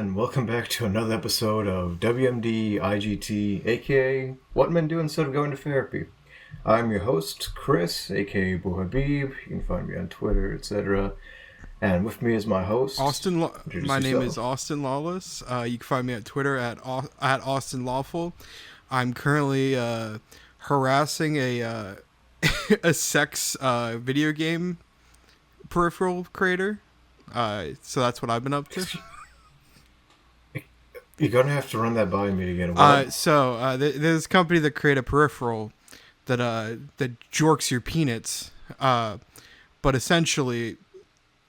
and welcome back to another episode of WMDIGT, aka What Men Do Instead of Going to Therapy. I'm your host, Chris, aka Boo Habib. You can find me on Twitter, etc. And with me is my host, My name is Austin Lawless. You can find me at Twitter at Austin Lawful. I'm currently harassing a a sex video game peripheral creator. So that's what I've been up to. You're gonna have to run that by me again. There's this company that create a peripheral that jorks your peanuts. But essentially,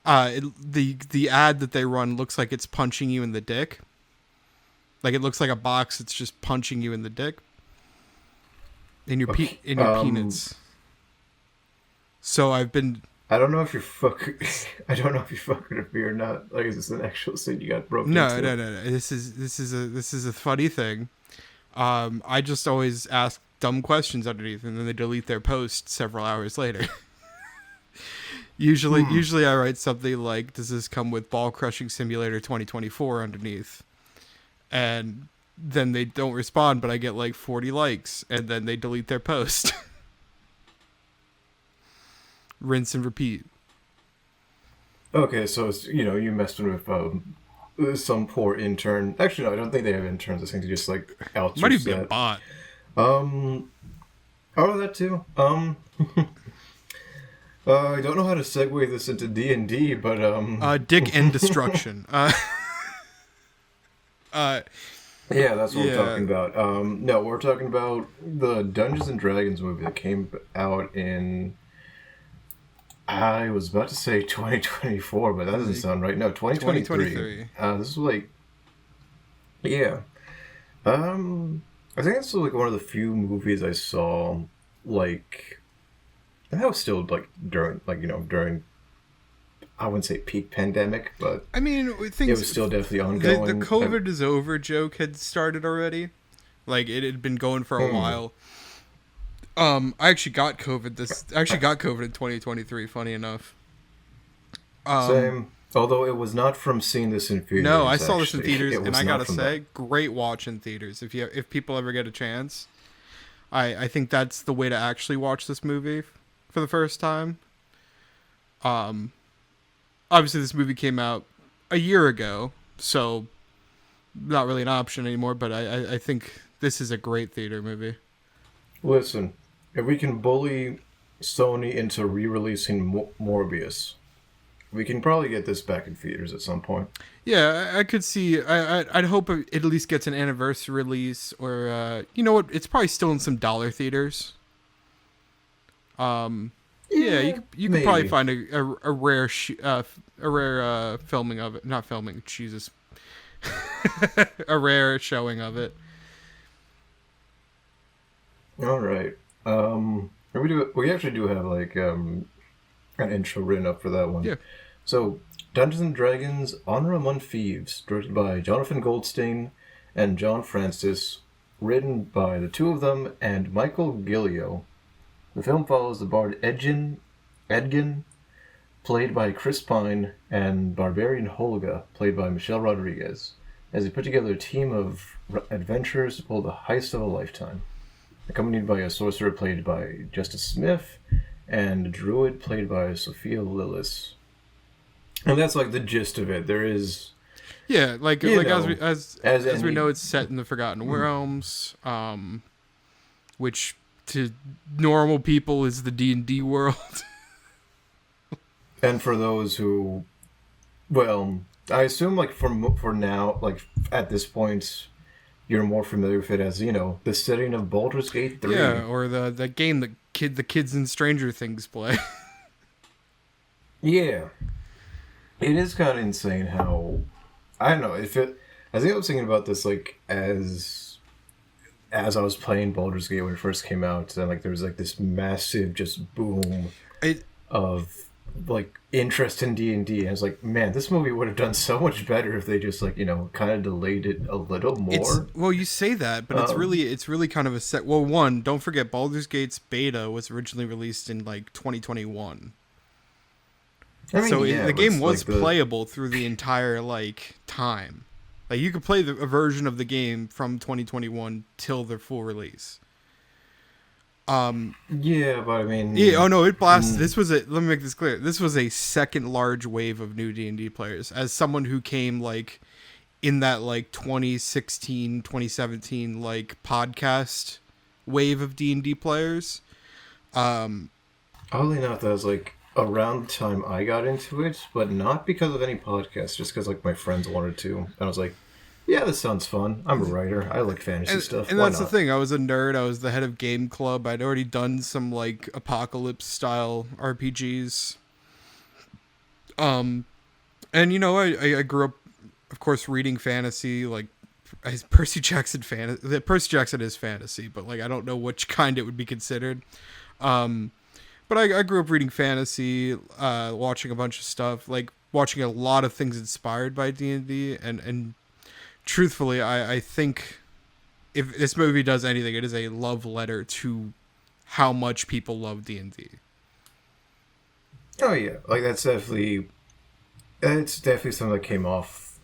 the ad that they run looks like it's punching you in the dick. Like it looks like a box that's just punching you in the dick. In your peanuts. So I've been. I don't know if you're fucking with me or not. Like, is this an actual thing you got broken into? No. This is a funny thing. I just always ask dumb questions underneath, and then they delete their post several hours later. Usually I write something like, "Does this come with Ball Crushing Simulator 2024?" underneath, and then they don't respond, but I get like 40 likes, and then they delete their post. Rinse and repeat. Okay, so it's, you messed with some poor intern. Actually, no, I don't think they have interns. I think they just like outsource. Might even be a bot. Oh, that too. I don't know how to segue this into D&D, but dick and destruction. Yeah, that's what we're talking about. No, we're talking about the Dungeons and Dragons movie that came out in. I was about to say 2024, but that doesn't sound right. No, 2023. This is like, yeah. I think it's like one of the few movies I saw, like, and that was still like during, I wouldn't say peak pandemic, but I mean, it was still definitely ongoing. The COVID is over joke had started already. Like, it had been going for a while. I actually got COVID in 2023, funny enough. Same. Although it was not from seeing this in theaters. No, I saw this in theaters, and I gotta say, great watch in theaters. If people ever get a chance, I think that's the way to actually watch this movie for the first time. Obviously this movie came out a year ago, so not really an option anymore, but I think this is a great theater movie. Listen, if we can bully Sony into re-releasing Morbius, we can probably get this back in theaters at some point. Yeah, I could see. I'd hope it at least gets an anniversary release, or you know what? It's probably still in some dollar theaters. Yeah, you could probably find a rare filming of it. Not filming, Jesus. A rare showing of it. All right. We actually do have like an intro written up for that one. Yeah. So, Dungeons and Dragons: Honor Among Thieves, directed by Jonathan Goldstein and John Francis, written by the two of them and Michael Gillio. The film follows the bard Edgin, played by Chris Pine, and barbarian Holga, played by Michelle Rodriguez, as they put together a team of adventurers to pull the heist of a lifetime, accompanied by a sorcerer played by Justice Smith and a druid played by Sophia Lillis. And that's like the gist of it. There is, yeah, as we know, it's set in the Forgotten Realms, which to normal people is the D&D world. And for those who, well, I assume like for now, like at this point, you're more familiar with it as, the setting of Baldur's Gate 3. Yeah, or the game the kids in Stranger Things play. Yeah. It is kind of insane how, I don't know, I think I was thinking about this like as I was playing Baldur's Gate when it first came out, and like there was like this massive just boom of like interest in D&D, and I was like, man, this movie would have done so much better if they just like kind of delayed it a little more. Well, you say that, but it's really kind of a set. Well, one, don't forget Baldur's Gate's beta was originally released in like 2021. I mean, so the game was like playable through the entire like time. Like you could play a version of the game from 2021 till their full release. Yeah, but I Yeah. mean, Oh no, it blasted. Let me make this clear. This was a second large wave of new D&D players. As someone who came like in that like 2016, 2017 like podcast wave of D&D players. oddly enough, that was like around the time I got into it, but not because of any podcast, just because like my friends wanted to. And I was like, yeah, this sounds fun. I'm a writer. I like fantasy stuff. And Why that's the not? thing. I was a nerd. I was the head of game club. I'd already done some like apocalypse style RPGs. And you know, I grew up, of course, reading fantasy. Like Percy Jackson Percy Jackson is fantasy, but like I don't know which kind it would be considered. But I grew up reading fantasy, watching a bunch of stuff, like watching a lot of things inspired by D&D, and truthfully, I think if this movie does anything, it is a love letter to how much people love D&D. Oh yeah, like it's definitely something that came off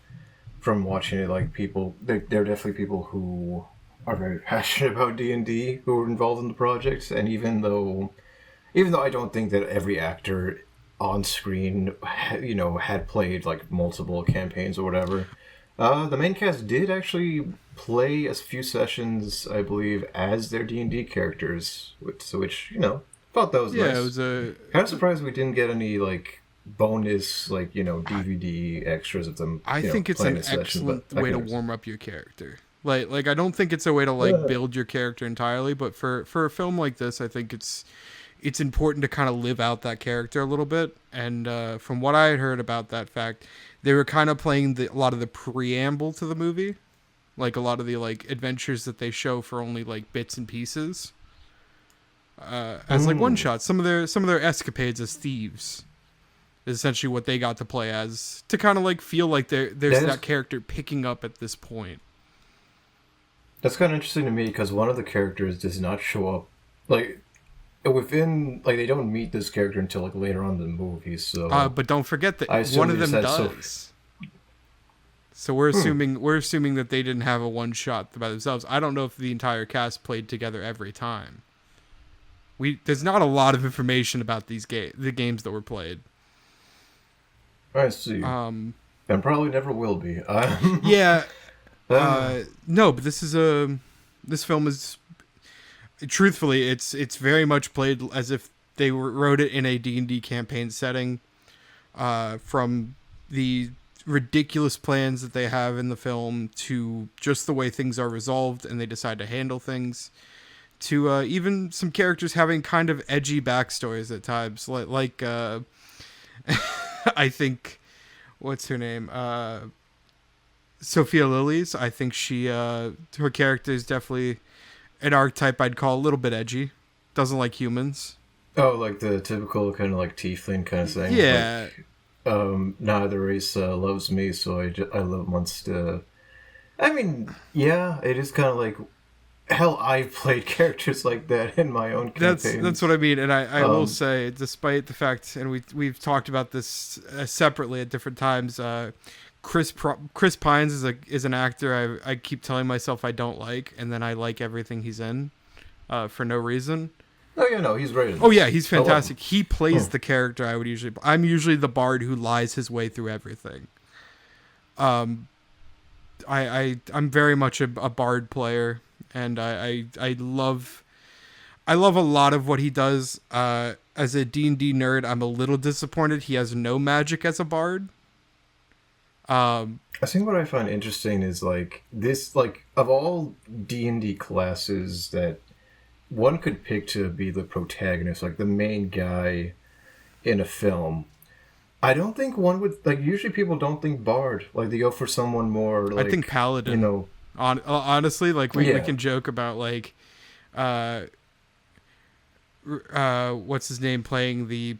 from watching it. Like people, there are definitely people who are very passionate about D&D who were involved in the project, and even though I don't think that every actor on screen, had played like multiple campaigns or whatever, the main cast did actually play a few sessions, I believe, as their D&D characters, which thought that was Yeah, nice. it was a Kind of surprised we didn't get any like bonus DVD extras of them. I think it's playing an a session, excellent but I way to can warm up your character. Like I don't think it's a way to like build your character entirely, but for a film like this, I think it's important to kind of live out that character a little bit. And from what I had heard about that fact, they were kind of playing a lot of the preamble to the movie, like a lot of the like adventures that they show for only like bits and pieces, as like one shots. Some of their escapades as thieves is essentially what they got to play as, to kind of like feel like there's that character picking up at this point. That's kind of interesting to me because one of the characters does not show up like within, like they don't meet this character until like later on in the movie. So, but don't forget that one of them does. So we're assuming that they didn't have a one shot by themselves. I don't know if the entire cast played together every time. There's not a lot of information about the games that were played. I see. And probably never will be. Yeah. No, but this film is, truthfully, it's very much played as if they wrote it in a D&D campaign setting, from the ridiculous plans that they have in the film to just the way things are resolved and they decide to handle things, to even some characters having kind of edgy backstories at times, like I think, what's her name, Sophia Lillis. I think her character is definitely an archetype I'd call a little bit edgy. Doesn't like humans. Oh, like the typical kind of like tiefling kind of thing. Yeah. Neither race loves me, so I love monster. I mean, yeah, it is kind of like, hell, I've played characters like that in my own campaigns. That's what I mean, and I will say, despite the fact, and we've talked about this separately at different times, Chris Pines is an actor I keep telling myself I don't like, and then I like everything he's in, for no reason. Oh yeah, no, he's great. Oh yeah, he's fantastic. He plays the character I'm usually the bard who lies his way through everything. I'm very much a bard player, and I love a lot of what he does. As a D&D nerd, I'm a little disappointed he has no magic as a bard. I think what I find interesting is like this, like of all D&D classes that one could pick to be the protagonist, like the main guy in a film, I don't think one would, like, usually people don't think bard. Like, they go for someone more, like, I think paladin. Honestly, like, we can joke about, like, what's his name playing the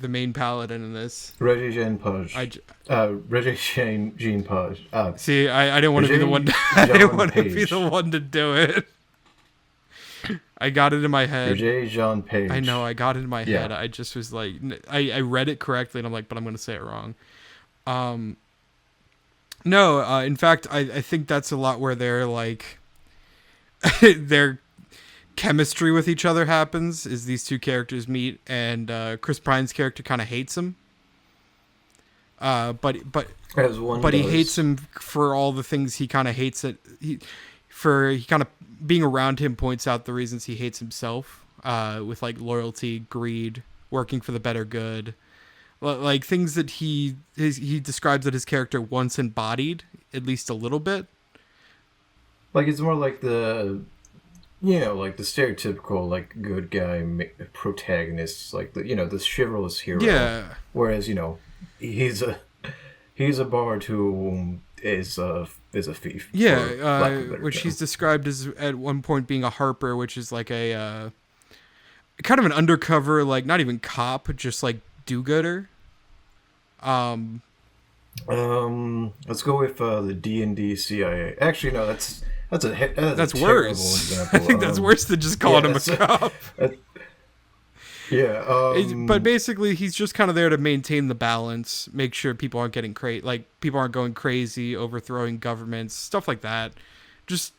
main paladin in this? Regé-Jean Page. Regé-Jean Page. See, I didn't want to be the one. I didn't want to be the one to do it. I got it in my head. Regé-Jean Page. I know, I got it in my head. I just was like, I read it correctly, and I'm like, but I'm going to say it wrong. No, in fact, I think that's a lot where they're like their chemistry with each other happens. Is these two characters meet, and Chris Pine's character kind of hates him. But As one but he hates does. him for all the things he kind of hates it. He kind of being around him points out the reasons he hates himself. With like loyalty, greed, working for the better good, like things that he describes that his character once embodied at least a little bit. Like it's more like like the stereotypical like good guy protagonist, like the chivalrous hero. Yeah, Whereas he's a he's a bard who is a thief, for lack of a better which term. he's described as at one point being a harper, which is like a kind of an undercover, like not even cop, just like do-gooder. Um, Let's go with the D&D CIA. Actually, no, that's a that's terrible worse. I example. think that's worse than just calling him a cop. That- yeah. But basically, he's just kind of there to maintain the balance, make sure people aren't getting people aren't going crazy, overthrowing governments, stuff like that. Just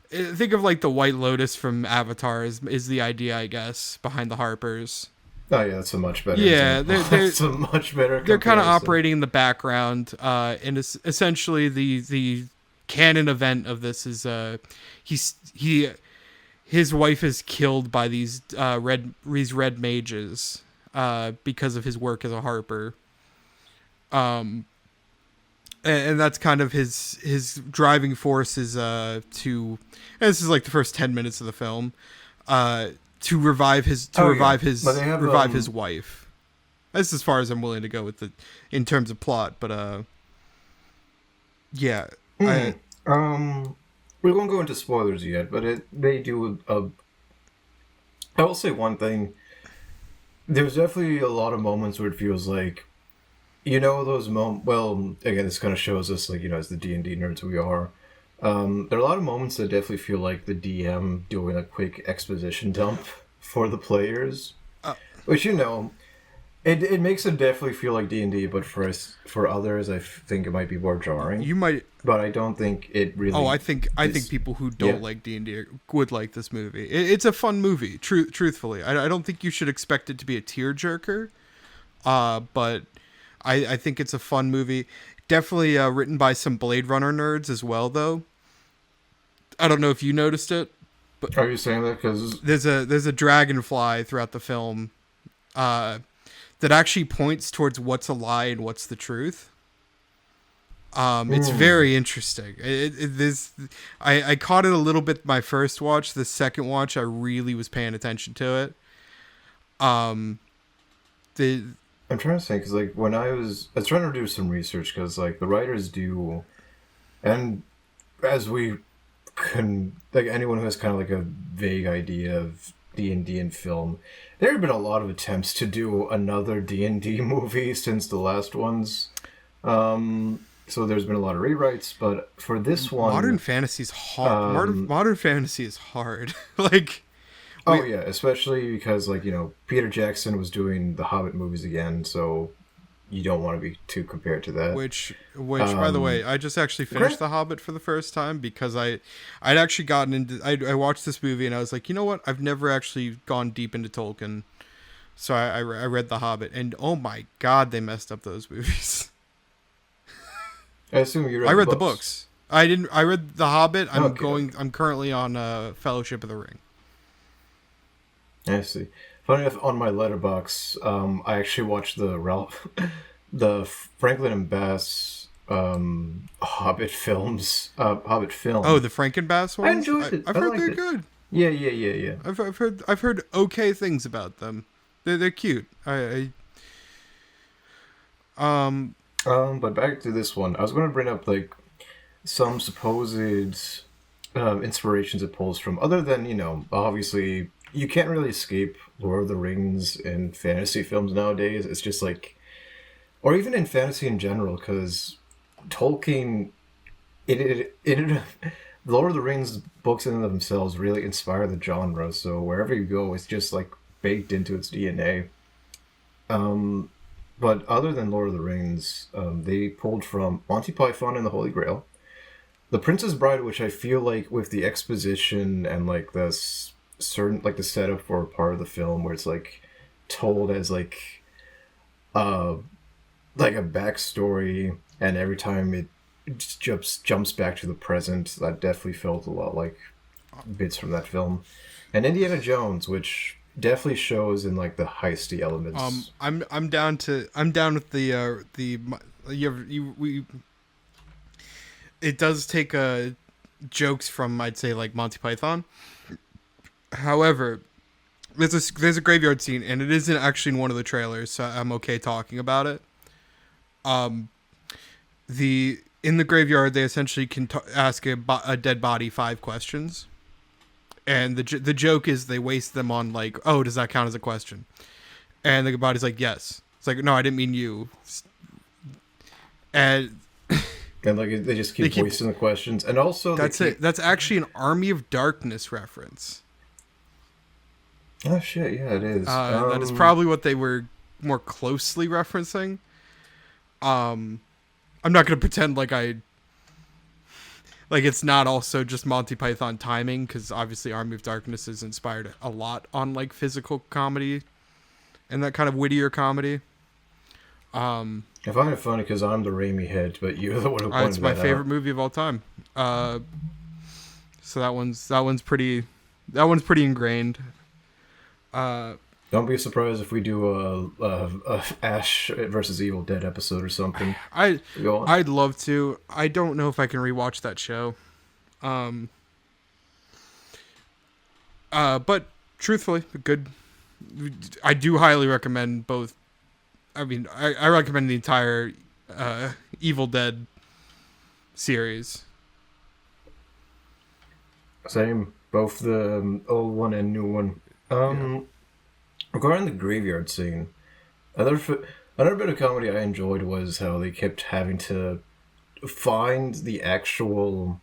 think of like the White Lotus from Avatar is the idea, I guess, behind the Harpers. Oh yeah, that's a much better Yeah, example. That's a much better they're kind of comparison. operating in the background, and essentially the canon event of this is his wife is killed by these red mages because of his work as a harper. And that's kind of his driving force is to, and this is like the first 10 minutes of the film, to revive his But they have his wife. That's as far as I'm willing to go with in terms of plot, but yeah. We won't go into spoilers yet, but they do I will say one thing. There's definitely a lot of moments where it feels like, those moments. Well, again, this kind of shows us, like, as the D&D nerds we are. There are a lot of moments that definitely feel like the DM doing a quick exposition dump for the players, which it makes it definitely feel like D&D, but for others, I think it might be more jarring. You might. But I don't think it really. Oh, I think people who don't like D&D would like this movie. It's a fun movie. Truthfully, I don't think you should expect it to be a tearjerker. But I think it's a fun movie. Definitely written by some Blade Runner nerds as well, though. I don't know if you noticed it, but Are you saying that because there's a dragonfly throughout the film that actually points towards what's a lie and what's the truth. It's very interesting. I caught it a little bit my first watch. The second watch, I really was paying attention to it. I'm trying to think, because like when I was trying to do some research, because like the writers do, and as we can, like anyone who has kind of like a vague idea of D&D and film, there have been a lot of attempts to do another D&D movie since the last ones. So there's been a lot of rewrites, but for this one, modern fantasy is hard. Modern fantasy is hard. Like, oh yeah, especially because like Peter Jackson was doing the Hobbit movies again, so you don't want to be too compared to that. which by the way, I just actually finished The Hobbit for the first time because I'd actually gotten into. I watched this movie and I was like, you know what? I've never actually gone deep into Tolkien, so I read The Hobbit, and oh my god, they messed up those movies. I assume you read. I read the books. I didn't. I read The Hobbit. Okay. I'm currently on Fellowship of the Ring. I see. Funny enough, on my letterbox, I actually watched the Franklin and Bass Hobbit films. Hobbit film. Oh, the Frankenbass ones. I enjoyed it. I've I heard liked they're it. good. Yeah. I've heard okay things about them. They're cute. But back to this one, I was going to bring up like some supposed inspirations it pulls from, other than obviously you can't really escape Lord of the Rings in fantasy films nowadays. It's just like, or even in fantasy in general, because Tolkien, it Lord of the Rings books in and of themselves really inspire the genre. So wherever you go, it's just like baked into its DNA. But other than Lord of the Rings, they pulled from Monty Python and the Holy Grail, The Princess Bride, which I feel like with the exposition and like this certain like the setup for part of the film where it's like told as uh like a backstory, and every time it just jumps back to the present, that definitely felt a lot like bits from that film. And Indiana Jones, which definitely shows in like the heisty elements. I'm down with the you ever, you we it does take jokes from, I'd say, like Monty Python. However, there's a graveyard scene, and it isn't actually in one of the trailers, so I'm okay talking about it. Um, the In the graveyard, they essentially can ask a dead body 5 questions, and the joke is they waste them on like, oh, does that count as a question? And the body's like, yes. It's like, no, I didn't mean you. And And like they just keep voicing the questions, and also That's actually an Army of Darkness reference. Oh shit! Yeah, it is. That is probably what they were more closely referencing. I'm not gonna pretend like it's not also just Monty Python timing, because obviously Army of Darkness is inspired a lot on like physical comedy and that kind of wittier comedy. I find it funny because I'm the Raimi head, but you're the one who pointed that out. It's my favorite movie of all time. So that one's pretty ingrained. Don't be surprised if we do a Ash versus Evil Dead episode or something. I'd love to. I don't know if I can rewatch that show. But truthfully, good. I do highly recommend both. I mean, I recommend the entire Evil Dead series. Same, both the old one and new one. Regarding the graveyard scene, another bit of comedy I enjoyed was how they kept having to find the actual,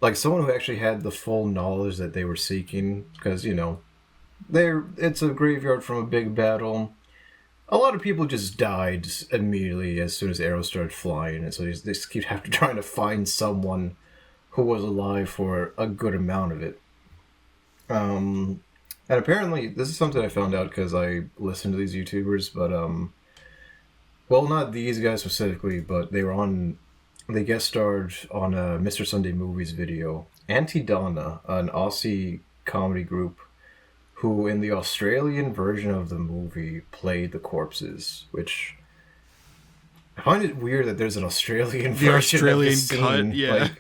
like someone who actually had the full knowledge that they were seeking, because it's a graveyard from a big battle. A lot of people just died immediately as soon as arrows started flying, and so they just keep trying to find someone who was alive for a good amount of it. And apparently, this is something I found out because I listened to these YouTubers, but well, not these guys specifically, but they guest starred on a Mr. Sunday Movies video. Auntie Donna, an Aussie comedy group, who in the Australian version of the movie played the corpses, which I find it weird that there's an Australian version of the scene. Cut,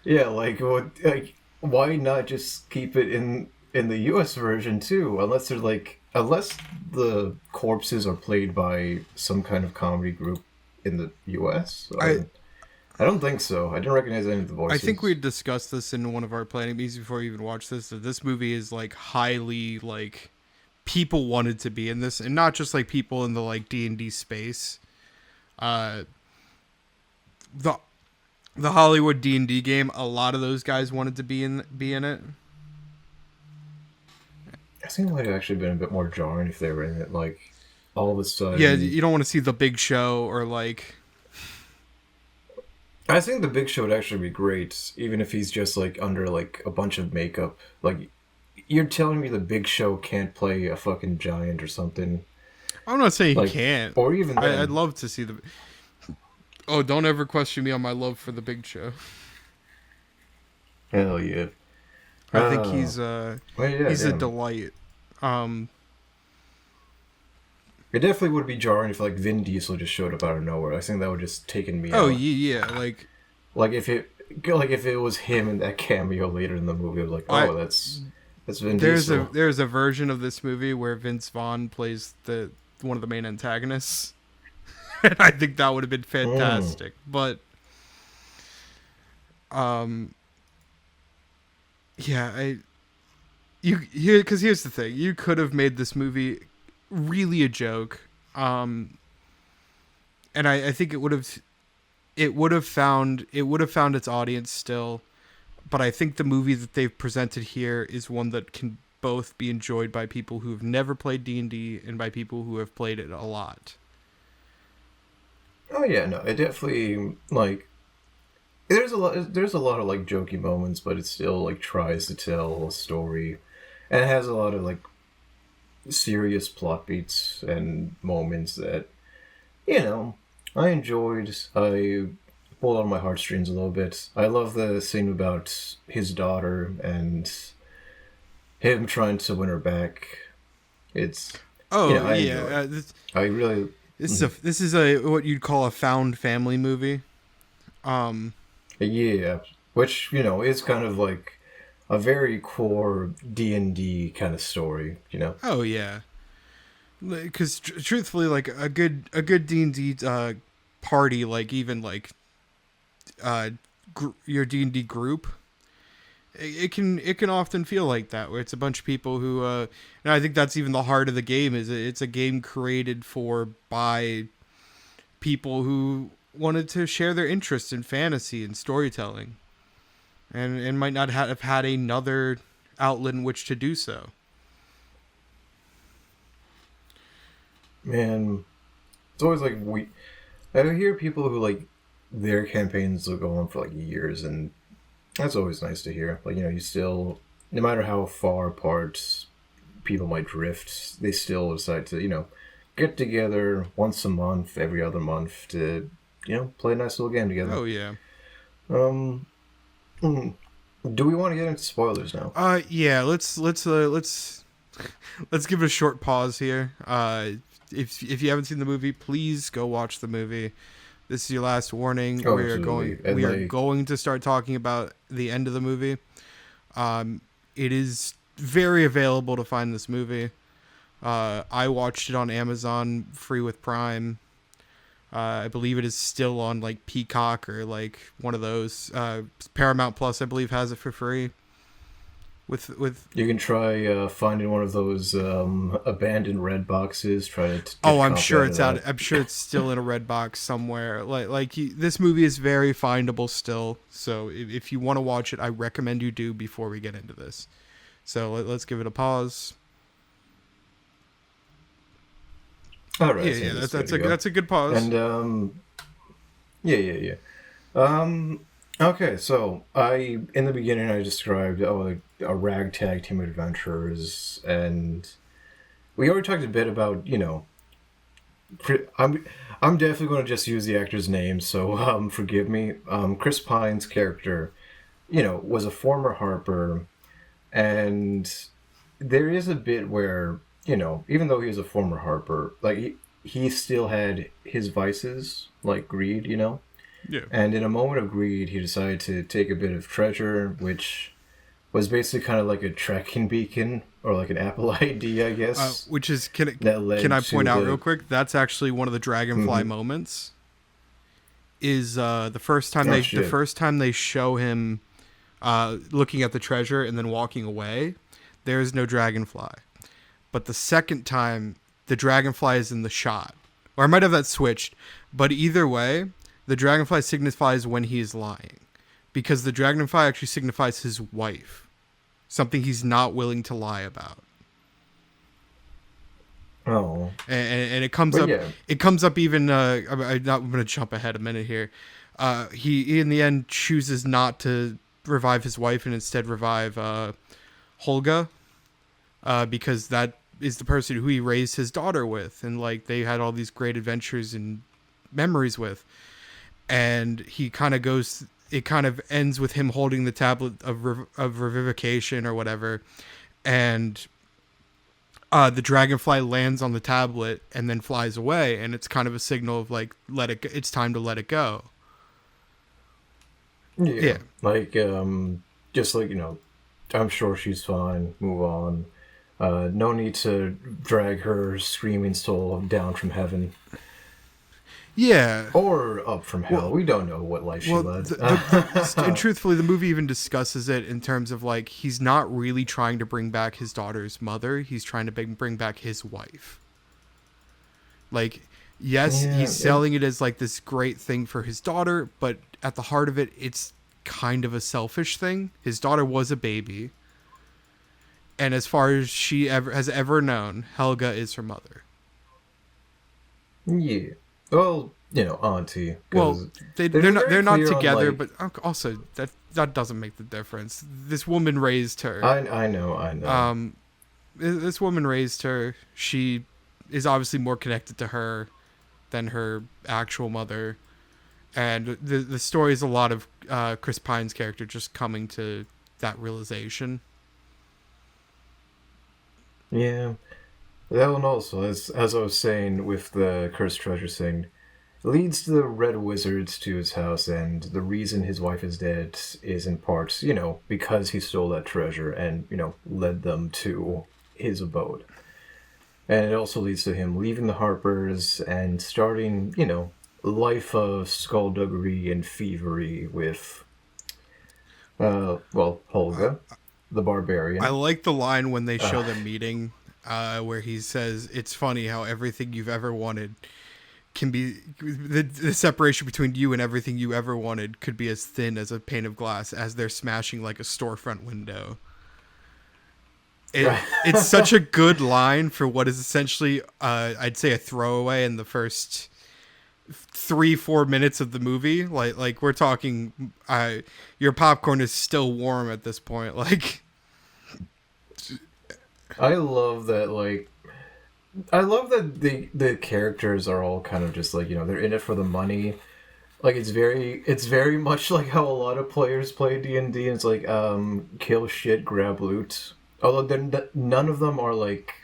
yeah. Like why not just keep it in the US version too? Unless the corpses are played by some kind of comedy group in the US. I don't think so. I didn't recognize any of the voices. I think we discussed this in one of our planning meetings before we even watched this, that this movie is like highly like people wanted to be in this, and not just like people in the like D&D space. The Hollywood D&D game, a lot of those guys wanted to be in it. I think it might have actually been a bit more jarring if they were in it, like all of a sudden. Yeah, you don't want to see The Big Show or like. I think The Big Show would actually be great, even if he's just like under like a bunch of makeup. Like, you're telling me The Big Show can't play a fucking giant or something? I'm not saying he can't. Or even then. I'd love to see the. Oh, don't ever question me on my love for The Big Show. Hell yeah! I think he's a delight. It definitely would be jarring if like Vin Diesel just showed up out of nowhere. I think that would just taken me out. Oh yeah, like if it was him in that cameo later in the movie, I was like, that's Vin Diesel. There's a version of this movie where Vince Vaughn plays one of the main antagonists, and I think that would have been fantastic. But yeah, because here's the thing: you could have made this movie really a joke, and I think it would have found its audience still, but I think the movie that they've presented here is one that can both be enjoyed by people who have never played D&D and by people who have played it a lot. Oh yeah, no, it definitely like there's a lot of like jokey moments, but it still like tries to tell a story, and it has a lot of like serious plot beats and moments that you know I enjoyed. I pulled on my heartstrings a little bit. I love the scene about his daughter and him trying to win her back. It's Oh I yeah, enjoy it. I really this is a what you'd call a found family movie. yeah, which is kind of like a very core D&D kind of story. Oh yeah, because truthfully, like a good D&D party, like even like uh, your D&D group, it can often feel like that, where it's a bunch of people who and I think that's even the heart of the game. Is it's a game created by people who wanted to share their interest in fantasy and storytelling, and might not have had another outlet in which to do so. Man, it's always like I hear people who like their campaigns will go on for like years, and that's always nice to hear. Like you still, no matter how far apart people might drift, they still decide to get together once a month, every other month to play a nice little game together. Oh yeah. Um, mm, do we want to get into spoilers now? Yeah. Let's give it a short pause here. If you haven't seen the movie, please go watch the movie. This is your last warning. Oh, We are absolutely. going. And We are like, going to start talking about the end of the movie. It is very available to find this movie. I watched it on Amazon free with Prime. I believe it is still on like Peacock or like one of those. Paramount Plus, I believe, has it for free. With you can try finding one of those abandoned red boxes. Try to get a I'm copy sure out it's of out. that. I'm sure it's still in a red box somewhere. This movie is very findable still. So if you want to watch it, I recommend you do before we get into this. So let's give it a pause. All right, I Yeah, think yeah, that's good that's to go. a good pause. And yeah, yeah, yeah. Um, okay, so in the beginning I described like, a ragtag team of adventurers, and we already talked a bit about I'm definitely going to just use the actor's name, so forgive me. Chris Pine's character, was a former Harper, and there is a bit where even though he was a former Harper, like he still had his vices, like greed, Yeah. and in a moment of greed, he decided to take a bit of treasure, which was basically kind of like a tracking beacon or like an Apple ID, I guess. Which is That can led I to point out real the. quick? That's actually one of the Dragonfly Mhm. moments. Is the first time Oh the shit! first time they show him looking at the treasure and then walking away, there is no dragonfly. But the second time, the dragonfly is in the shot. Or I might have that switched. But either way, the dragonfly signifies when he is lying. Because the dragonfly actually signifies his wife. Something he's not willing to lie about. Oh, And it comes but up. yeah, It comes up even. I'm going to jump ahead a minute here. He in the end chooses not to revive his wife and instead revive Holga, because that is the person who he raised his daughter with, and like they had all these great adventures and memories with. And he kind of goes. It kind of ends with him holding the tablet of revivification or whatever, and the dragonfly lands on the tablet and then flies away, and it's kind of a signal of like it's time to let it go. yeah, Yeah. like just like I'm sure she's fine. Move on. No need to drag her screaming soul down from heaven Yeah. or up from hell. Well, We don't know what life she well, led. and truthfully, the movie even discusses it in terms of like he's not really trying to bring back his daughter's mother. He's trying to bring back his wife. Like, yes, Yeah, he's selling it as like this great thing for his daughter, but at the heart of it, it's kind of a selfish thing. His daughter was a baby, And as far as she has ever known, Helga is her mother. Yeah. Well, auntie, Well, because they're not very clear on together, like. but also that doesn't make the difference. This woman raised her. I know. This woman raised her. She is obviously more connected to her than her actual mother. And the story is a lot of Chris Pine's character just coming to that realization. Yeah. That one also, as I was saying with the cursed treasure thing, leads the Red Wizards to his house, and the reason his wife is dead is in part, because he stole that treasure and, led them to his abode. And it also leads to him leaving the Harpers and starting, life of skullduggery and thievery with, Holga, the I barbarian. like the line when they show them meeting, where he says, "It's funny how everything you've ever wanted can be the separation between you and everything you ever wanted could be as thin as a pane of glass as they're smashing like a storefront window." It's such a good line for what is essentially, I'd say, a throwaway in the first 3-4 minutes of the movie. Like we're talking, your popcorn is still warm at this point. Like, I love that, like, I love that the characters are all kind of just like, they're in it for the money. Like it's very much like how a lot of players play D&D. And it's like kill shit, grab loot. Although none of them are like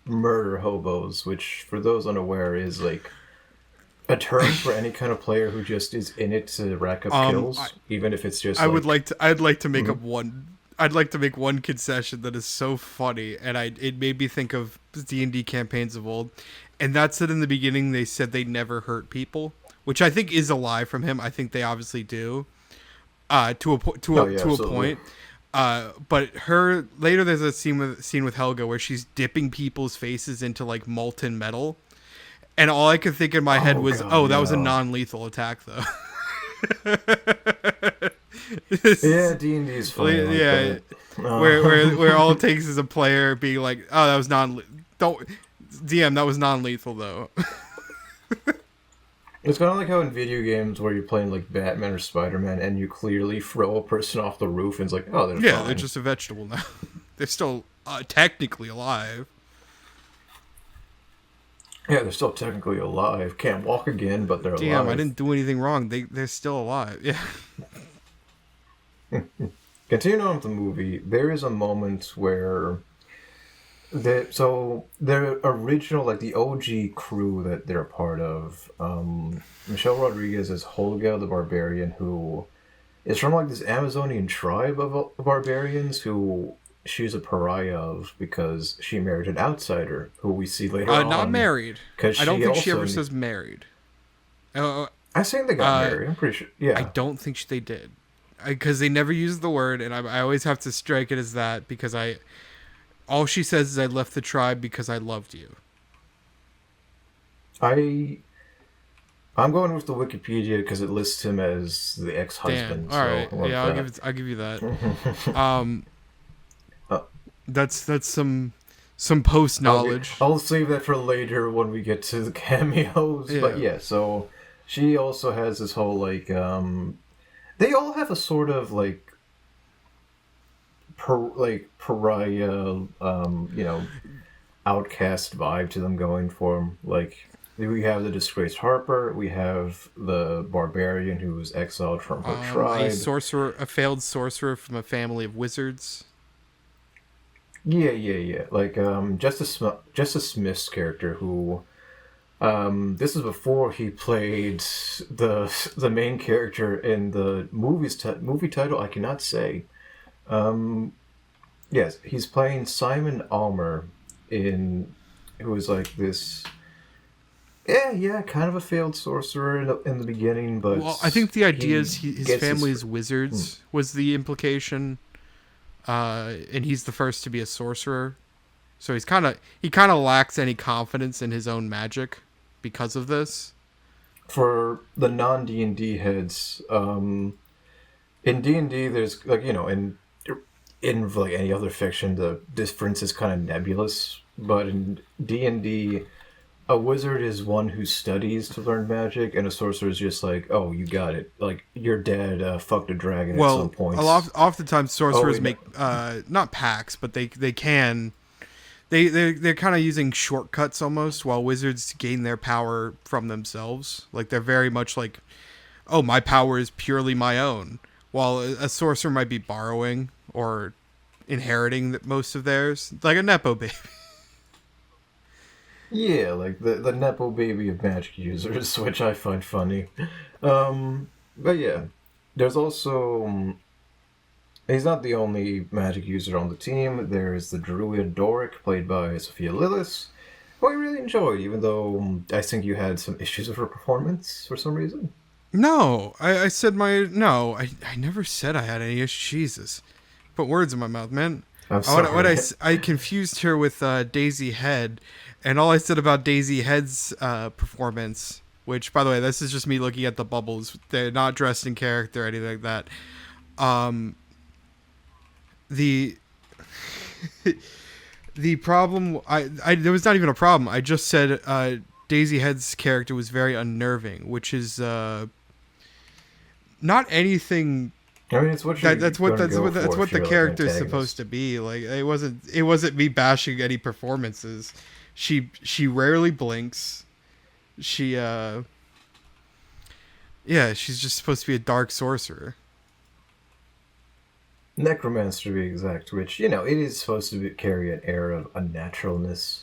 murder hobos, which for those unaware is like a term for any kind of player who just is in it to rack up kills, even if it's just. I'd like to make up one. I'd like to make one concession that is so funny, and it made me think of D&D campaigns of old, and that's that in the beginning they said they never hurt people, which I think is a lie from him. I think they obviously do, to a point. But her later, there's a scene with Helga where she's dipping people's faces into like molten metal, and all I could think in my head was, that was a non-lethal attack, though. Yeah, D&D is funny. Where all it takes is a player being like, "Oh, that was don't DM, that was non-lethal though." It's kind of like how in video games where you're playing like Batman or Spider-Man and you clearly throw a person off the roof and it's like, oh, they're fine. They're just a vegetable now. They're still technically alive. Yeah, they're still technically alive. Can't walk again, but they're alive. Damn, I didn't do anything wrong. They're still alive. Yeah. Continuing on with the movie, there is a moment where the original, like the OG crew that they're a part of, Michelle Rodriguez is Holga the Barbarian, who is from like this Amazonian tribe of barbarians who she's a pariah of because she married an outsider who we see later on. Not married. I don't think she ever says married. I think they got married. I'm pretty sure. Yeah. I don't think they did. Because they never use the word, and I always have to strike it as that because all she says is, "I left the tribe because I loved you." I'm going with the Wikipedia because it lists him as the ex-husband. Damn. All right. Yeah, I'll give you that. That's some post knowledge. I'll save that for later when we get to the cameos. Yeah. But yeah, so she also has this whole like they all have a sort of like pariah, outcast vibe to them going for them. Like we have the disgraced Harper, we have the barbarian who was exiled from her tribe, a failed sorcerer from a family of wizards. Yeah. Like Justice Smith's character, who this is before he played the main character in the movie title I cannot say. Yes, he's playing Simon Almer who is like this. Yeah, kind of a failed sorcerer in the beginning, but I think the idea is his family is wizards was the implication, and he's the first to be a sorcerer, so he kind of lacks any confidence in his own magic because of this. For the non D&D heads, in D&D there's like in like any other fiction, the difference is kind of nebulous. But in D&D, a wizard is one who studies to learn magic, and a sorcerer is just like, oh, you got it. Like your dad fucked a dragon at some Well, points. oftentimes Oh sorcerers wait, no. make not packs, but they can they're kind of using shortcuts almost, while wizards gain their power from themselves. Like they're very much like, oh, my power is purely my own, while a sorcerer might be borrowing or inheriting most of theirs, like a nepo baby. Yeah, like the nepo baby of magic users, which I find funny. But yeah, there's also he's not the only magic user on the team. There's the druid Doric, played by Sophia Lillis, who I really enjoyed, even though I think you had some issues with her performance for some reason. No, I said my no. I never said I had any issues. Jesus, put words in my mouth, man. I'm What sorry. I confused her with Daisy Head, and all I said about Daisy Head's performance, which by the way, this is just me looking at the bubbles. They're not dressed in character or anything like that. Um, the the problem I there was not even a problem. I just said Daisy Head's character was very unnerving, which is not anything. I mean, it's what you're That's going to go that's for what if the you're like an character is supposed antagonist. to be. Like it wasn't me bashing any performances. She rarely blinks. She yeah, she's just supposed to be a dark sorcerer. Necromancer to be exact, which, you know, it is supposed to carry an air of unnaturalness.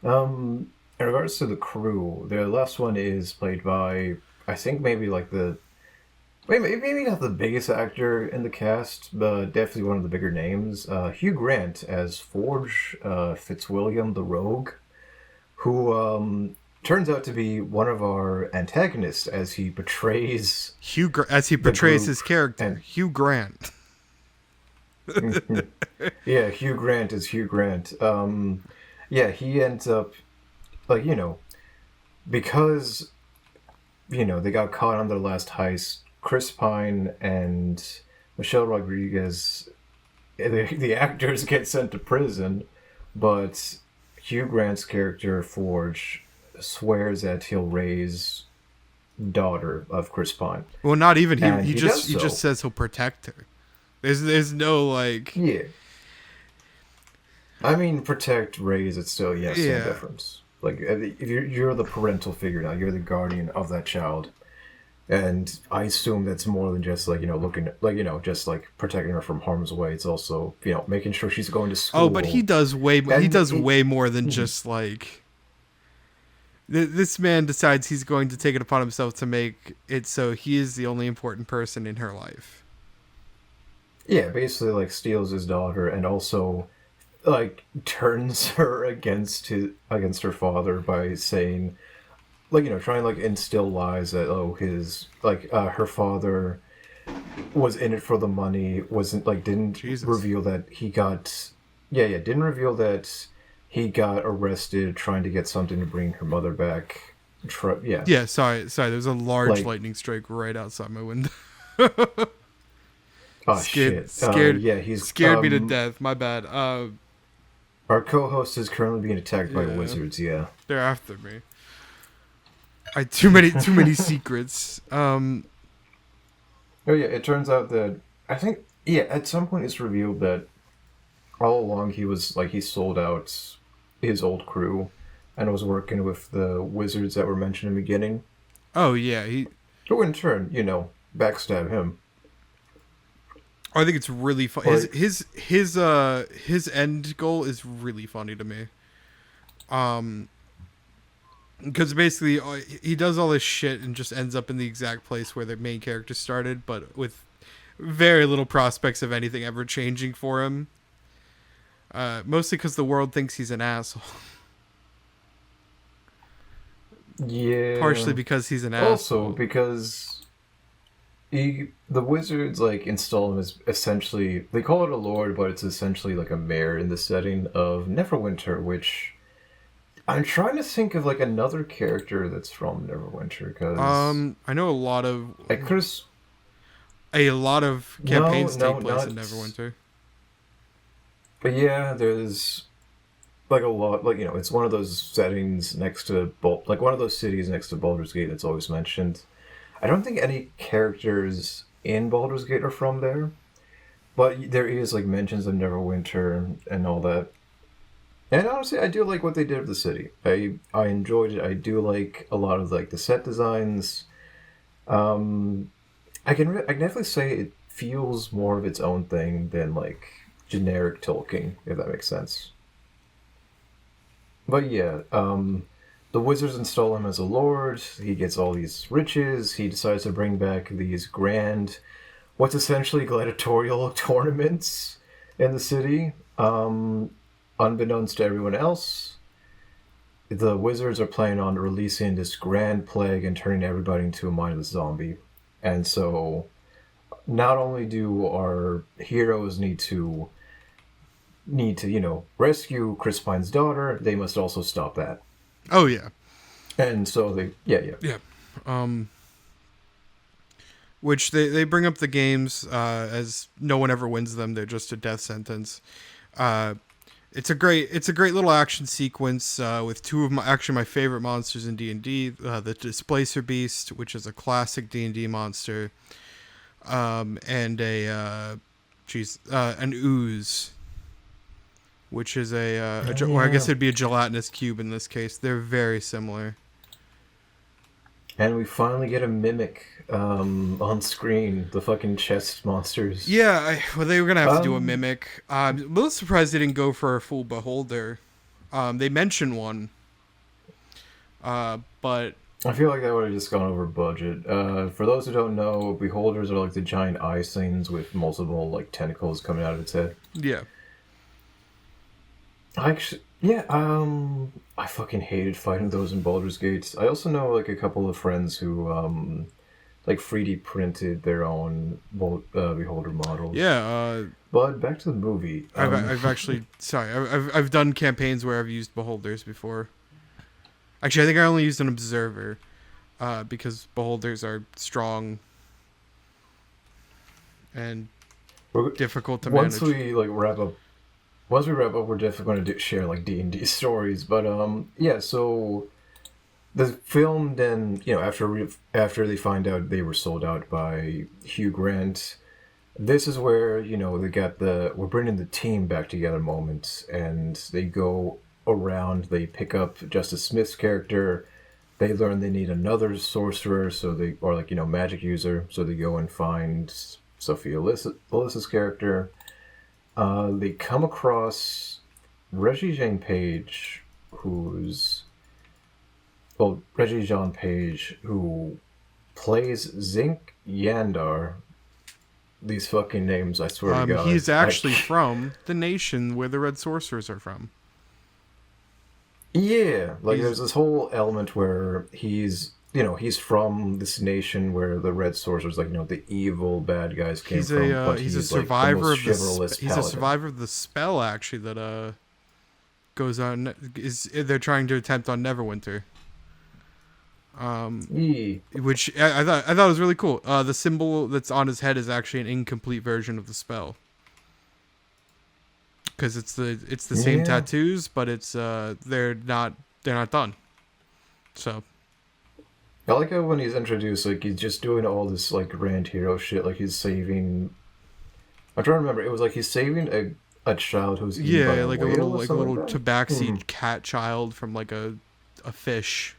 Um, in regards to the crew, the last one is played by, I think maybe like the, maybe not the biggest actor in the cast, but definitely one of the bigger names. Hugh Grant as Forge Fitzwilliam the Rogue, who turns out to be one of our antagonists as he betrays As he the portrays group his character, and Hugh Grant. yeah, Hugh Grant is Hugh Grant. Yeah, he ends up like because they got caught on their last heist. Chris Pine and Michelle Rodriguez, the actors get sent to prison, but Hugh Grant's character Forge swears that he'll raise daughter of Chris Pine, Well, not even and he he does he just so. says he'll protect her. There's no like Yeah, I mean, protect, raise, it's still, yes, same yeah. difference. Like, if you're the parental figure now, you're the guardian of that child. And I assume that's more than just, like, looking, like, just, like, protecting her from harm's way. It's also, making sure she's going to Oh, but school. he And does way more than just like this man decides he's going to take it upon himself to make it so he is the only important person in her life. yeah, basically, like, steals his daughter and also, like, turns her against her father by saying, like, trying, like, instill lies that, oh, her father was in it for the money, wasn't like didn't Jesus. reveal that he got didn't reveal that he got arrested trying to get something to bring her mother back. Yeah, Yeah, sorry. There's a large like, lightning strike right outside my window. oh shit. Scared Yeah, he's scared me to death. My bad. our co-host is currently being attacked by Yeah, wizards. Yeah. they're after me. I too many secrets. Oh yeah, it turns out that I think at some point it's revealed that all along he was like he sold out his old crew and was working with the wizards that were mentioned in the beginning. Oh yeah, he. Who in turn, backstab him. I think it's really fun. Like, His end goal is really funny to me. Because basically he does all this shit and just ends up in the exact place where the main character started, but with very little prospects of anything ever changing for him. Mostly because the world thinks he's an asshole. Partially yeah. because he's an Also, asshole. because the wizards like install him as essentially they call it a lord, but it's essentially like a mayor in the setting of Neverwinter, which I'm trying to think of like another character that's from Neverwinter because I know I could have a lot of no campaigns no take place in not Neverwinter. But yeah, there's like a lot, like, it's one of those settings next to like one of those cities next to Baldur's Gate that's always mentioned. I don't think any characters in Baldur's Gate are from there, but there is like mentions of Neverwinter and all that. And honestly, I do like what they did with the city. I enjoyed it. I do like a lot of like the set designs. Um, I can definitely say it feels more of its own thing than like generic Tolkien, if that makes sense. But yeah, the wizards install him as a lord. He gets all these riches. He decides to bring back these grand, what's essentially gladiatorial tournaments in the city. Unbeknownst to everyone else, the wizards are planning on releasing this grand plague and turning everybody into a mindless zombie. And so, not only do our heroes need to rescue Chris Pine's daughter, they must also stop that. Oh yeah. And so yeah. Yeah. Which they bring up the games as no one ever wins them. They're just a death sentence. It's a great little action sequence with two of my favorite monsters in D&D. The Displacer Beast, which is a classic D&D monster, and an ooze, which is or I guess it'd be a gelatinous cube in this case. They're very similar. And we finally get a mimic on screen, the fucking chest monsters. Yeah, they were going to have to do a mimic. I'm a little surprised they didn't go for a full beholder. They mentioned one. But I feel like that would have just gone over budget. For those who don't know, beholders are like the giant eye things with multiple like tentacles coming out of its head. yeah. Actually, yeah, I fucking hated fighting those in Baldur's Gate. I also know like a couple of friends who like 3D printed their own beholder models. Yeah. But back to the movie. I've actually I've done campaigns where I've used beholders before. Actually, I think I only used an observer because beholders are strong and difficult to manage. Once we wrap up, we're definitely going to share like D&D stories. But yeah. So the film then, after they find out they were sold out by Hugh Grant, this is where they got we're bringing the team back together moment, and they go around. They pick up Justice Smith's character. They learn they need another sorcerer, magic user. So they go and find Sophia Melissa's character. They come across Reggie-Jean Page, Reggie-Jean Page, who plays Zinc Yandar. These fucking names, I swear to God. He's actually from the nation where the Red Sorcerers are from. Yeah, there's this whole element where he's from this nation where the Red Sorcerers, the evil bad guys came from. He's a survivor of he's a survivor of the spell actually that goes on. They're trying to attempt on Neverwinter. Which I thought was really cool. The symbol that's on his head is actually an incomplete version of the spell. Because it's the same tattoos, but it's they're not done. So I like how when he's introduced, he's just doing all this grand hero shit, he's saving. I'm trying to remember. It was he's saving a child who's eaten by a whale a little tabaxi cat child from a fish,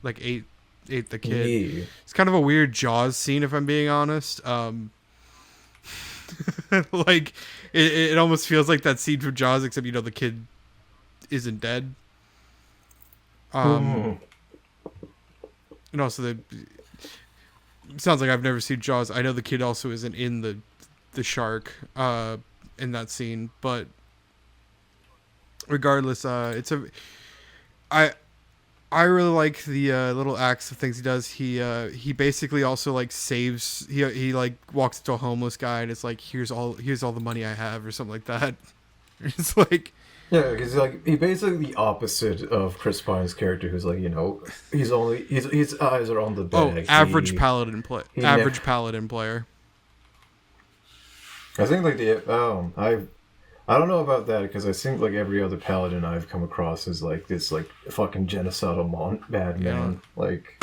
ate the kid. Yeah. It's kind of a weird Jaws scene, if I'm being honest. It almost feels like that scene from Jaws, except the kid isn't dead. And also it sounds like I've never seen Jaws. I know the kid also isn't in the shark in that scene, but regardless, I really like the little acts of things he does. He basically also saves. He walks into a homeless guy and it's here's all the money I have or something like that. It's yeah, because he's basically the opposite of Chris Pine's character, who's his eyes are on the bag. Average paladin paladin player. I think I don't know about that because I think like every other paladin I've come across is like this like fucking genocidal bad Yeah. man. Like,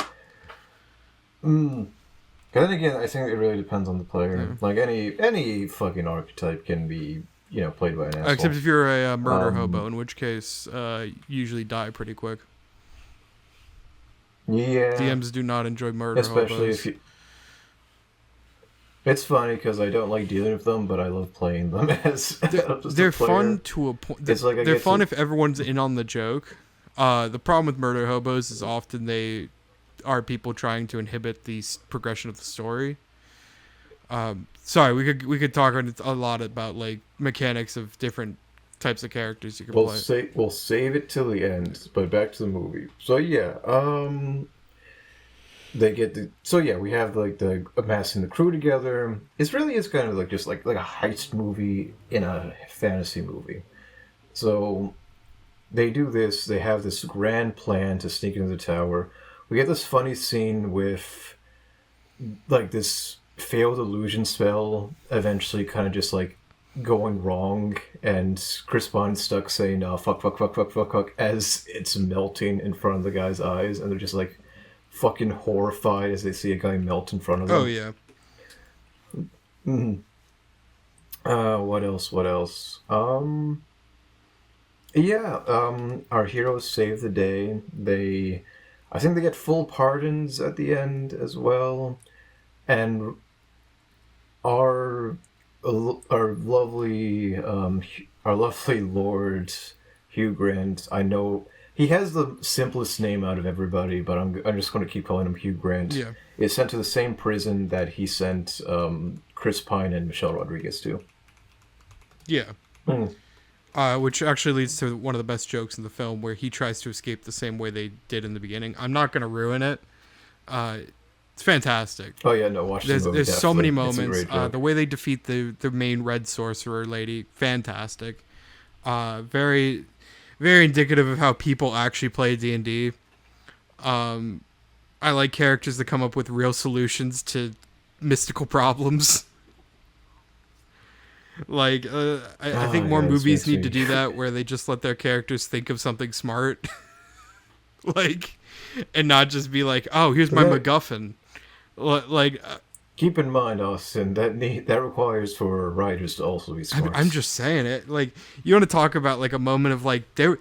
mm. But then again, I think it really depends on the player. Yeah. Like any fucking archetype can be played by an Except asshole. if you're a, murder Um, hobo, in which case you usually die pretty quick. yeah, DMs do not enjoy murder especially if hobos. you. It's funny because I don't like dealing with them, but I love playing them as just a They're fun player. to a point. It's like I They're get fun to. if everyone's in on the joke. The problem with murder hobos is often they are people trying to inhibit the progression of the story. Sorry, we could talk a lot about like mechanics of different types of characters you can play. We'll save it till the end, but back to the movie. So yeah, they get the so yeah we have like the amassing the crew together. It's really is kind of like just like a heist movie in a fantasy movie. So they do this. They have this grand plan to sneak into the tower. We get this funny scene with like this failed illusion spell eventually kind of just like going wrong, and Chris Bond's stuck saying fuck fuck fuck fuck fuck fuck as it's melting in front of the guy's eyes, and they're just like fucking horrified as they see a guy melt in front of Oh them. yeah. Mm-hmm. What else? What else? Yeah. Our heroes save the day. I think they get full pardons at the end as well, and our our lovely our lovely Lord Hugh Grant. I know he has the simplest name out of everybody, but I'm just going to keep calling him Hugh Grant. Yeah. Is sent to the same prison that he sent Chris Pine and Michelle Rodriguez to. Yeah. Mm. Which actually leads to one of the best jokes in the film, where he tries to escape the same way they did in the beginning. I'm not going to ruin it. It's fantastic. Oh yeah, no, watch the movie. There's so many Definitely. It's a moments. great joke. The way they defeat the main red sorcerer lady, fantastic. Very, very indicative of how people actually play D&D. I like characters that come up with real solutions to mystical problems. Like, I think more Yeah, this movies makes need me... to do that, where they just let their characters think of something smart. Like, and not just be like, oh, here's my MacGuffin. Like, keep in mind, Austin, that requires for writers to also be smart. I'm just saying it. Like, you want to talk about like a moment of like there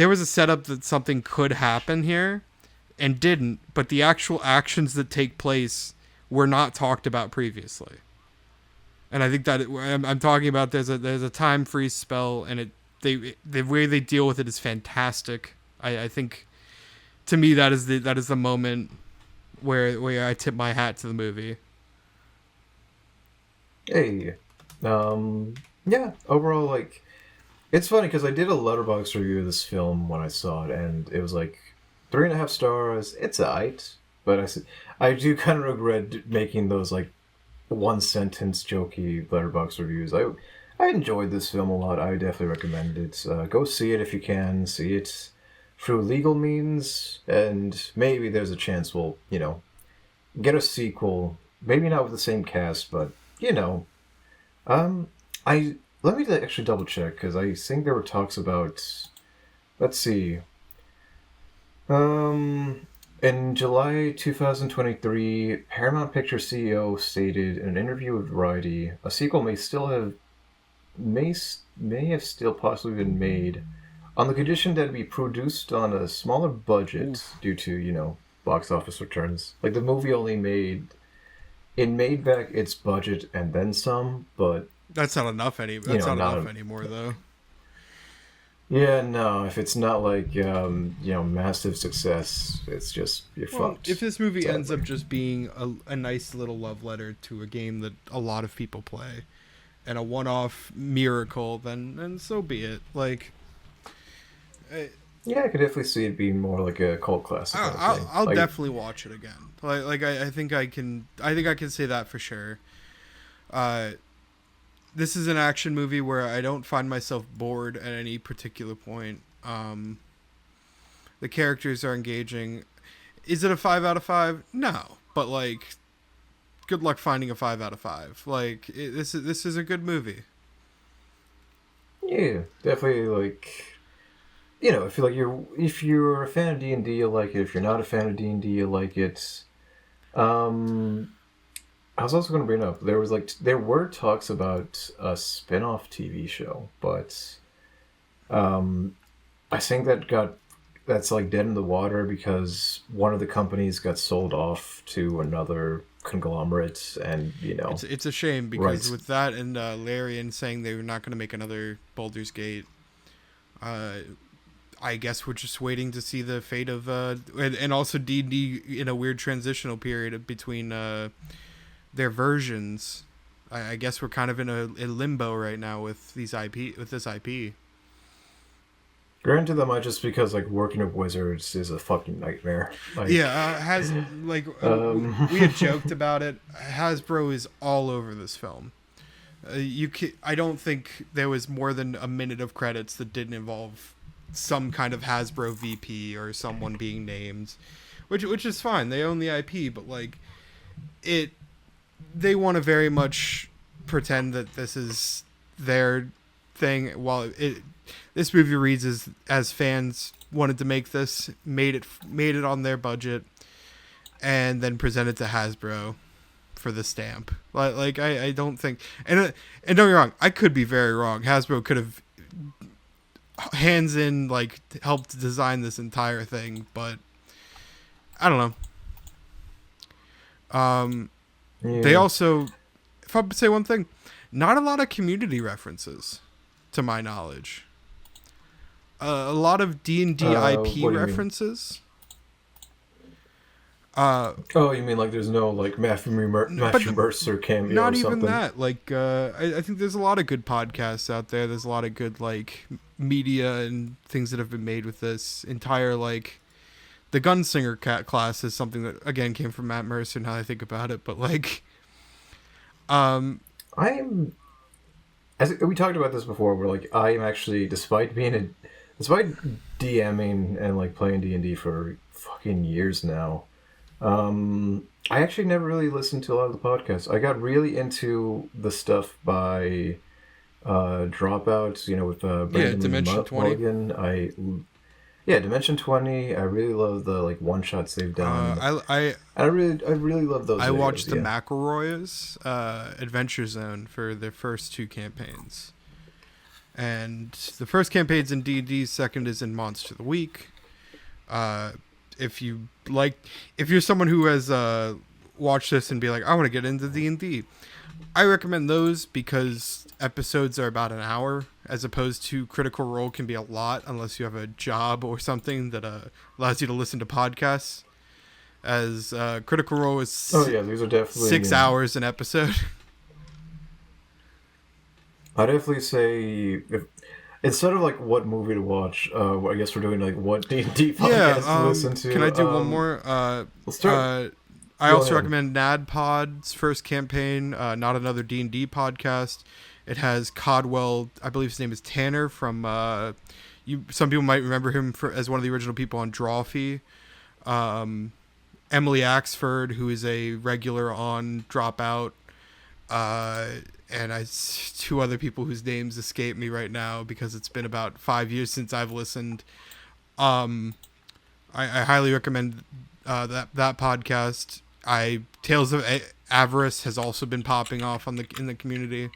was a setup that something could happen here, and didn't, but the actual actions that take place were not talked about previously. And I think that I'm talking about there's a time freeze spell, and the way they deal with it is fantastic. I think, to me, that is the moment where I tip my hat to the movie. Hey, yeah. Overall, like, it's funny because I did a letterbox review of this film when I saw it, and it was like 3.5 stars. It's alright, but I do kind of regret making those like one sentence jokey letterbox reviews. I enjoyed this film a lot. I definitely recommend it. Go see it if you can. See it through legal means, and maybe there's a chance we'll get a sequel. Maybe not with the same cast, but I let me actually double check because I think there were talks about. Let's see. In July 2023, Paramount Pictures CEO stated in an interview with Variety, a sequel may have still possibly been made, on the condition that it be produced on a smaller budget due to box office returns. Like the movie only made back its budget and then some, but That's not enough That's not enough anymore, though. Yeah, no. If it's not like massive success, it's just you're fucked. If this movie sadly. ends up just being a nice little love letter to a game that a lot of people play, and a one-off miracle, then so be it. Like, yeah, I could definitely see it being more like a cult classic. I'll definitely watch it again. I think I can say that for sure. This is an action movie where I don't find myself bored at any particular point. The characters are engaging. Is it a 5 out of 5? No, but like, good luck finding a 5 out of 5. Like, this is a good movie. Yeah, definitely. Like, you know, if you're a fan of D&D, you like it. If you're not a fan of D&D, you like it. Um, I was also going to bring up there were talks about a spin-off TV show, but um, I think that's like dead in the water because one of the companies got sold off to another conglomerate, and It's a shame because rights. with that and Larian saying they were not going to make another Baldur's Gate, uh, I guess we're just waiting to see the fate of and also D&D in a weird transitional period between their versions. I guess we're kind of in a limbo right now with this IP. Granted, that might just because like working with wizards is a fucking nightmare. Like, Yeah, has like we had um, joked about it. Hasbro is all over this film. I don't think there was more than a minute of credits that didn't involve some kind of Hasbro VP or someone being named, which is fine. They own the IP, but like it, they want to very much pretend that this is their thing. While this movie reads as fans wanted to make this, made it on their budget, and then presented to Hasbro for the stamp. Like I don't think, and don't get me wrong, I could be very wrong. Hasbro could have hands in like helped design this entire thing, but I don't know. They yeah. also, if I would say one thing, not a lot of community references, to my knowledge. A lot of D&D IP What do you mean? references. Oh, you mean like there's no like But Matthew Mercer cameo not or even something? that. Like, I think there's a lot of good podcasts out there. There's a lot of good like media and things that have been made with this entire like the Gunslinger class is something that again came from Matt Mercer. Now that I think about it, but like, um, I'm as we talked about this before. Where like I am actually, despite DMing and like playing D&D for fucking years now. I actually never really listened to a lot of the podcasts. I got really into the stuff by Dropouts, with yeah, Brendan Lee Dimension 20. Mulligan. Yeah, Dimension 20. I really love the like one shots they've done. I really love those I watched videos. the Yeah. McElroys Adventure Zone for their first two campaigns, and the first campaign's in D&D, second is in Monster of the Week. Uh, if you like, if you're someone who has watched this and be like, I want to get into D&D, I recommend those because episodes are about an hour, as opposed to Critical Role can be a lot unless you have a job or something that allows you to listen to podcasts. As Critical Role is Oh yeah, these are definitely. 6 hours an episode. I definitely say if instead of like what movie to watch, I guess we're doing like what D&D Yeah. podcast to listen to. Can I do one more? Let's start. I Go also ahead. recommend NADPod's first campaign, Not Another D&D podcast. It has Codwell, I believe his name is Tanner from. Some people might remember him as one of the original people on Drawfee. Emily Axford, who is a regular on Dropout, and two other people whose names escape me right now because it's been about 5 years since I've listened. I highly recommend that podcast. Tales of Avarice has also been popping off in the community.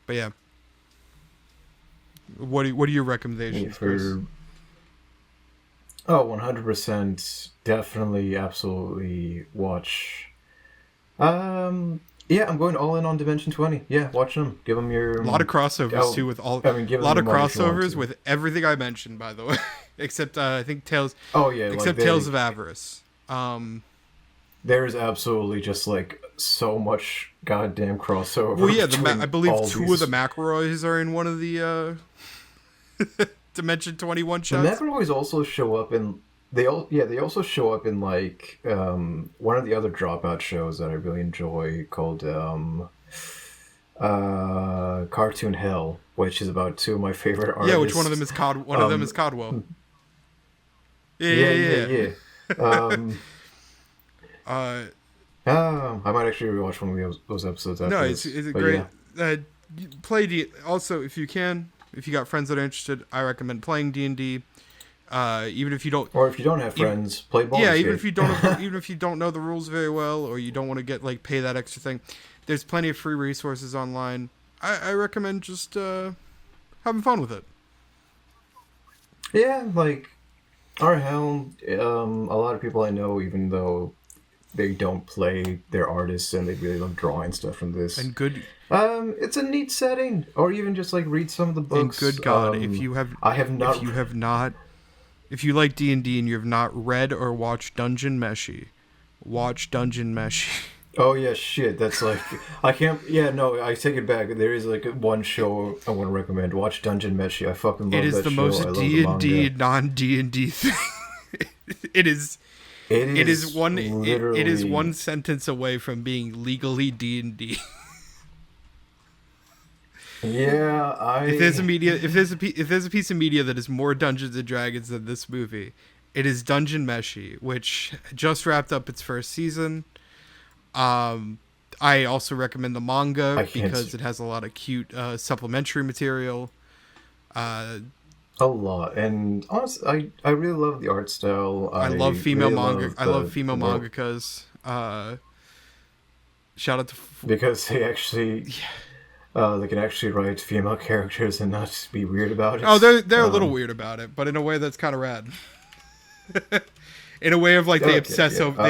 But yeah, what are your Yeah, recommendations, Chris? for 100%, definitely, absolutely watch. Yeah, I'm going all in on Dimension 20. Yeah, watch them. Give them your. A lot of crossovers too with all. I mean, give A them lot your of money if you want crossovers to. with everything I mentioned, by the way, except I think Oh yeah, like except Tales of Avarice. there's absolutely just like so much goddamn crossover. Well, yeah, between I believe all two of these. the McElroys are in one of the Dimension 21 The shots. McElroys also show up in. They also show up in like one of the other Dropout shows that I really enjoy called Cartoon Hell, which is about two of my favorite Yeah, which one of them artists. is One of them is Um, Codwell. Yeah, yeah, yeah, yeah, yeah. yeah. Um, Uh, I might actually rewatch one of those episodes no, after it's this. it's a But great. yeah, Also, if you can, if you got friends that are interested, I recommend playing D&D. Even if you don't, or if you don't have friends, play Baldur's yeah, Gate. even if you don't have, even if you don't know the rules very well, or you don't want to get like pay that extra thing, there's plenty of free resources online. I recommend just having fun with it. Yeah, like, or hell, a lot of people I know, even though they don't play, they're artists and they really love drawing stuff from this. And good, it's a neat setting, or even just like read some of the books. and good God, if I have not. if you have not, if you like D&D and you have not read or watched Dungeon Meshi, watch Dungeon Meshi. Oh yeah, shit. That's like I can't. Yeah, no, I take it back. There is like one show I want to recommend. Watch Dungeon Meshi. I fucking love It is that the show. most I love D&D the manga. non-D&D thing. It is. It is one. It is one sentence away from being legally D&D. Yeah, If there's a piece of media that is more Dungeons and Dragons than this movie, it is Dungeon Meshi, which just wrapped up its first season. I also recommend the manga because it has a lot of cute supplementary material. A lot, and honestly, I really love the art style. I love female really manga. I love female the world. mangakas. Shout out to Because they actually they can actually write female characters and not just be weird about it. Oh, they're a little weird about it, but in a way that's kind of rad. In a way of like they obsess over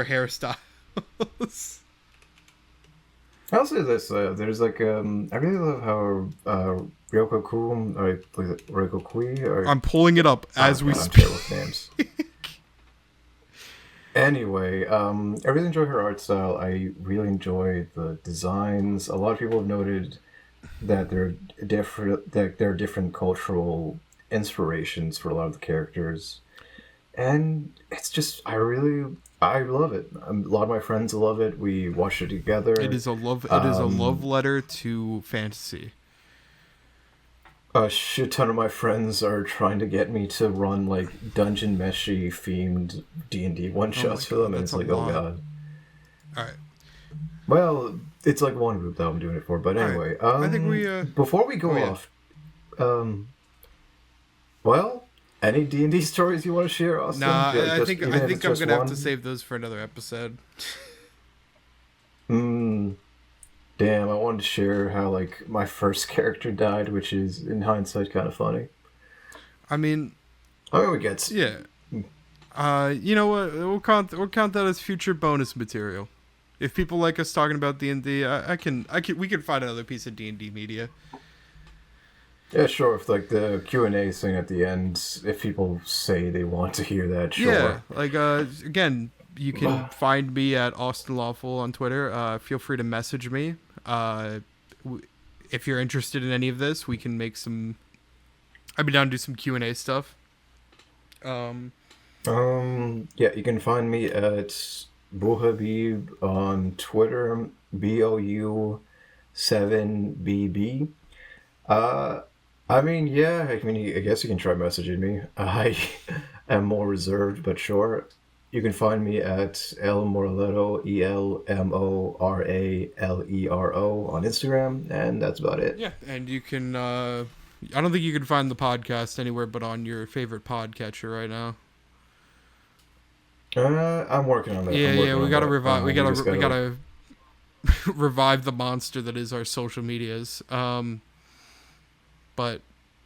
hairstyles. I'll say this: there's like I really love how Ryoko Ku, or Ryoko Kui, or I'm pulling it up as we I'm speak. terrible with names. Anyway, I really enjoy her art style. I really enjoy the designs. A lot of people have noted that there are different cultural inspirations for a lot of the characters, and it's just I love it. A lot of my friends love it. We watch it together. It is a love letter to fantasy. A shit ton of my friends are trying to get me to run like Dungeon Meshi themed D&D one shots for them, and it's like, oh god. All right. Well, it's like one group that I'm doing it for, but anyway. Right. I think we before we go off, well, any D&D stories you want to share, Austin? Nah, I think I'm gonna have to save those for another episode. Damn, I wanted to share how like my first character died, which is in hindsight kind of funny. I mean, we get yeah. You know what? We'll count that as future bonus material. If people like us talking about D&D, we can find another piece of D&D media. Yeah, sure. If like the Q&A thing at the end, if people say they want to hear that, sure. Yeah, like again, you can find me at Austin Lawful on Twitter. Feel free to message me. If you're interested in any of this, we can make some. I'd be down to do some Q&A stuff. Yeah, you can find me at Bouhabib on Twitter, BOU7BB. I guess you can try messaging me. I am more reserved, but sure. You can find me at El Moralero, ELMORALERO on Instagram, and that's about it. Yeah, and you can. I don't think you can find the podcast anywhere but on your favorite podcatcher right now. I'm working on that. Yeah, we gotta revive. We gotta revive the monster that is our social medias. But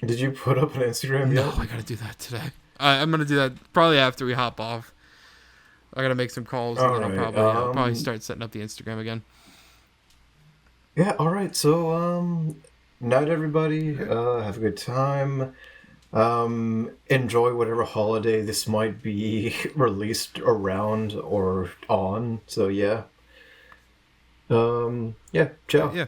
did you put up an Instagram yet? No, I gotta do that today. I'm gonna do that probably after we hop off. I gotta make some calls and then I'll probably start setting up the Instagram again. Yeah. All right. So, night, everybody. Have a good time. Enjoy whatever holiday this might be released around or on. So yeah. Yeah. Ciao. Yeah.